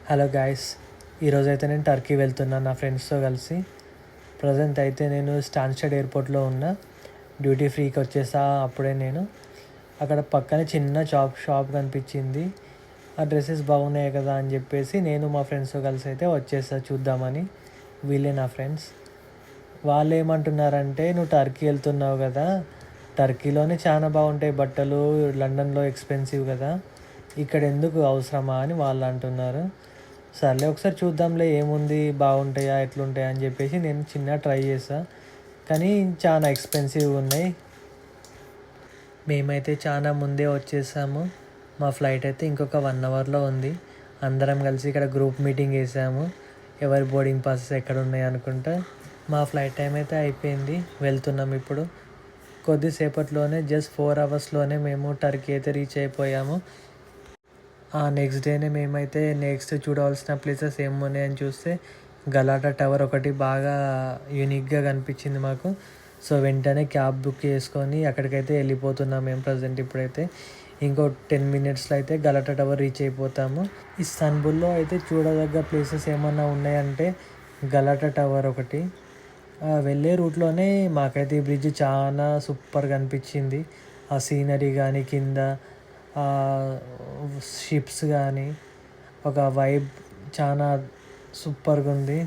Hello guys, ఈరోజైతే నేను Turkey వెళ్తున్నాను నా ఫ్రెండ్స్తో కలిసి. ప్రజెంట్ అయితే నేను స్టాన్స్టెడ్ ఎయిర్పోర్ట్లో ఉన్న డ్యూటీ ఫ్రీకి వచ్చేసా. అప్పుడే నేను అక్కడ పక్కనే చిన్న షాప్ కనిపించింది. ఆ డ్రెస్సెస్ బాగున్నాయి కదా అని చెప్పేసి నేను మా ఫ్రెండ్స్తో కలిసి అయితే వచ్చేసా చూద్దామని. వీళ్ళే నా ఫ్రెండ్స్. వాళ్ళు ఏమంటున్నారంటే, నువ్వు టర్కీ వెళ్తున్నావు కదా, టర్కీలోనే చాలా బాగుంటాయి బట్టలు, లండన్లో ఎక్స్పెన్సివ్ కదా, ఇక్కడ ఎందుకు అవసరమా అని వాళ్ళు అంటున్నారు. సర్లే ఒకసారి చూద్దాంలే, ఏముంది, బాగుంటాయా ఎట్లుంటాయా అని చెప్పేసి నేను చిన్న ట్రై చేసా. కానీ చాలా ఎక్స్పెన్సివ్ ఉన్నాయి. మేమైతే చాలా ముందే వచ్చేసాము. మా ఫ్లైట్ అయితే ఇంకొక 1 అవర్లో ఉంది. అందరం కలిసి ఇక్కడ గ్రూప్ మీటింగ్ వేసాము, ఎవరి బోర్డింగ్ పాసెస్ ఎక్కడ ఉన్నాయి అనుకుంటా. మా ఫ్లైట్ టైం అయితే అయిపోయింది, వెళ్తున్నాం ఇప్పుడు. కొద్దిసేపట్లోనే జస్ట్ 4 అవర్స్లోనే మేము టర్కీ అయితే రీచ్ అయిపోయాము. నెక్స్ట్ డేనే మేమైతే నెక్స్ట్ చూడవలసిన ప్లేసెస్ ఏమున్నాయని చూస్తే గలాటా టవర్ ఒకటి బాగా యూనిక్గా కనిపించింది మాకు. సో వెంటనే క్యాబ్ బుక్ చేసుకొని అక్కడికైతే వెళ్ళిపోతున్నాం మేము. ప్రజెంట్ ఇప్పుడైతే ఇంకో 10 మినిట్స్లో అయితే గలాటా టవర్ రీచ్ అయిపోతాము. ఇస్తాన్బుల్లో అయితే చూడదగ్గ ప్లేసెస్ ఏమన్నా ఉన్నాయంటే గలాటా టవర్ ఒకటి. వెళ్ళే రూట్లోనే మాకైతే ఈ బ్రిడ్జ్ చాలా సూపర్గా అనిపించింది. ఆ సీనరీ కానీ, కింద షిప్స్ కానీ, ఒక వైబ్ చాలా సూపర్గా ఉంది.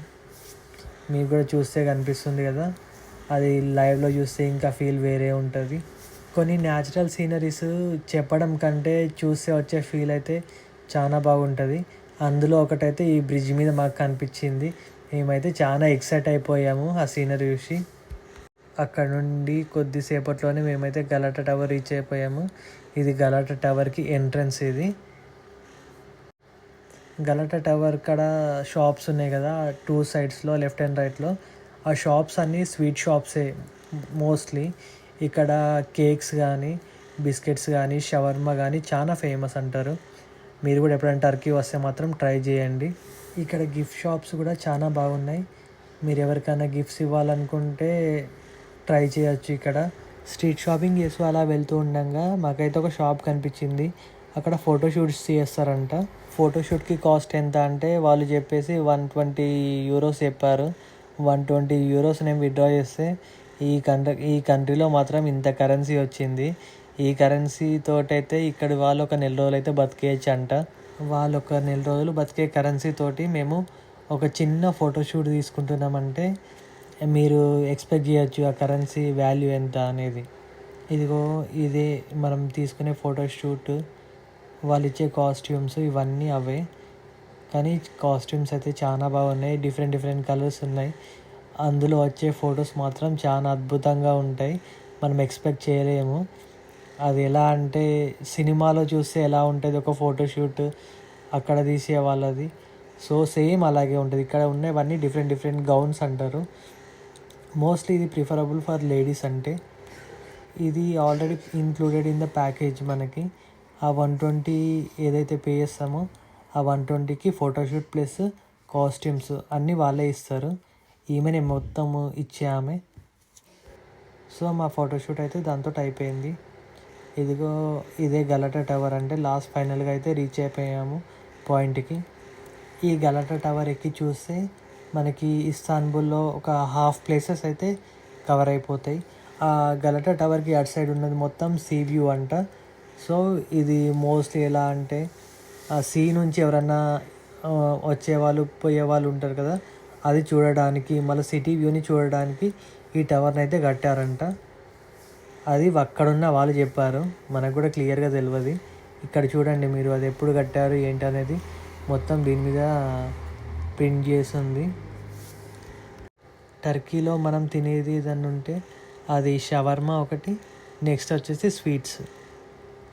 మీకు కూడా చూస్తే కనిపిస్తుంది కదా, అది లైవ్లో చూస్తే ఇంకా ఫీల్ వేరే ఉంటుంది. కొన్ని న్యాచురల్ సీనరీస్ చెప్పడం కంటే చూస్తే వచ్చే ఫీల్ అయితే చాలా బాగుంటుంది. అందులో ఒకటైతే ఈ బ్రిడ్జ్ మీద మాకు కనిపించింది. మేమైతే చాలా ఎక్సైట్ అయిపోయాము ఆ సీనరీ చూసి. అక్కడ నుండి కొద్దిసేపట్లోనే మేమైతే గలాటా టవర్ రీచ్ అయిపోయాము. ఇది గలాటా టవర్కి ఎంట్రన్స్. ఇది గలాటా టవర్ కాడ షాప్స్ ఉన్నాయి కదా, 2 సైడ్స్లో, లెఫ్ట్ అండ్ రైట్లో. ఆ షాప్స్ అన్నీ స్వీట్ షాప్సే మోస్ట్లీ. ఇక్కడ కేక్స్ కానీ, బిస్కెట్స్ కానీ, షవర్మా కానీ చాలా ఫేమస్ అంటారు. మీరు కూడా ఎప్పుడైనా టర్కీ వస్తే మాత్రం ట్రై చేయండి. ఇక్కడ గిఫ్ట్ షాప్స్ కూడా చాలా బాగున్నాయి. మీరు ఎవరికైనా గిఫ్ట్స్ ఇవ్వాలనుకుంటే ట్రై చేయొచ్చు ఇక్కడ. స్ట్రీట్ షాపింగ్ చేస్తూ అలా వెళ్తూ ఉండగా మాకైతే ఒక షాప్ కనిపించింది. అక్కడ ఫోటోషూట్స్ చేస్తారంట. ఫోటోషూట్కి కాస్ట్ ఎంత అంటే వాళ్ళు చెప్పేసి 120 యూరోస్ చెప్పారు. 120 యూరోస్ నేను విత్డ్రా చేస్తే ఈ కంట్రీలో మాత్రం ఇంత కరెన్సీ వచ్చింది. ఈ కరెన్సీ తోటైతే ఇక్కడ వాళ్ళు ఒక నెల రోజులు అయితే బతికేయచ్చు అంట. వాళ్ళు ఒక నెల రోజులు బతికే కరెన్సీ తోటి మేము ఒక చిన్న ఫోటోషూట్ తీసుకుంటున్నామంటే మీరు ఎక్స్పెక్ట్ చేయొచ్చు ఆ కరెన్సీ వాల్యూ ఎంత అనేది. ఇదిగో ఇదే మనం తీసుకునే ఫోటోషూట్, వాళ్ళు ఇచ్చే కాస్ట్యూమ్స్ ఇవన్నీ అవే. కానీ కాస్ట్యూమ్స్ అయితే చాలా బాగున్నాయి, డిఫరెంట్ కలర్స్ ఉన్నాయి. అందులో వచ్చే ఫొటోస్ మాత్రం చాలా అద్భుతంగా ఉంటాయి. మనం ఎక్స్పెక్ట్ చేయలేము. అది ఎలా అంటే సినిమాలో చూస్తే ఎలా ఉంటుంది ఒక ఫోటోషూట్, అక్కడ తీసే వాళ్ళది, సో సేమ్ అలాగే ఉంటుంది. ఇక్కడ ఉన్నవన్నీ డిఫరెంట్ గౌన్స్ అంటారు. మోస్ట్లీ ఇది ప్రిఫరబుల్ ఫర్ లేడీస్. అంటే ఇది already included in the package. మనకి ఆ 120 ఏదైతే పే చేస్తామో ఆ 120కి ఫోటోషూట్ ప్లస్ కాస్ట్యూమ్స్ అన్నీ వాళ్ళే ఇస్తారు. ఈమెనే మొత్తము ఇచ్చే ఆమె. సో మా ఫోటోషూట్ అయితే దాంతో అయిపోయింది. ఇదిగో ఇదే గలాటా టవర్. అంటే లాస్ట్ ఫైనల్గా అయితే రీచ్ అయిపోయాము పాయింట్కి. ఈ గలాటా టవర్ ఎక్కి చూస్తే మనకి ఇస్తాన్బుల్లో ఒక హాఫ్ ప్లేసెస్ అయితే కవర్ అయిపోతాయి. ఆ గలాటా టవర్కి అటు సైడ్ ఉన్నది మొత్తం సీ వ్యూ అంట. సో ఇది మోస్ట్లీ ఎలా అంటే ఆ సీ నుంచి ఎవరన్నా వచ్చేవాళ్ళు పోయేవాళ్ళు ఉంటారు కదా, అది చూడడానికి, మళ్ళీ సిటీ వ్యూని చూడడానికి ఈ టవర్ని అయితే కట్టారంట. అది అక్కడున్న వాళ్ళు చెప్పారు, మనకు కూడా క్లియర్గా తెలియదు. ఇక్కడ చూడండి మీరు, అది ఎప్పుడు కట్టారు ఏంటి అనేది మొత్తం దీని మీద ప్రింట్ చేసింది. టర్కీలో మనం తినేది ఏదన్నా ఉంటే అది షవర్మా ఒకటి, నెక్స్ట్ వచ్చేసి స్వీట్స్.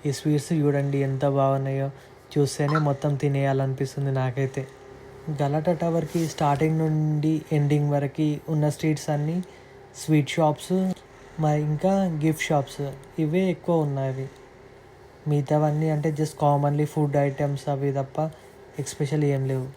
ఈ స్వీట్స్ చూడండి ఎంత బాగున్నాయో, చూస్తేనే మొత్తం తినేయాలనిపిస్తుంది నాకైతే. గలాటా టవర్కి స్టార్టింగ్ నుండి ఎండింగ్ వరకు ఉన్న స్ట్రీట్స్ అన్నీ స్వీట్ షాప్స్, మరి ఇంకా గిఫ్ట్ షాప్స్, ఇవే ఎక్కువ ఉన్నాయి. మిగతావన్నీ అంటే జస్ట్ కామన్లీ ఫుడ్ ఐటమ్స్ అవి తప్ప ఎక్స్పెషల్ ఏం లేవు.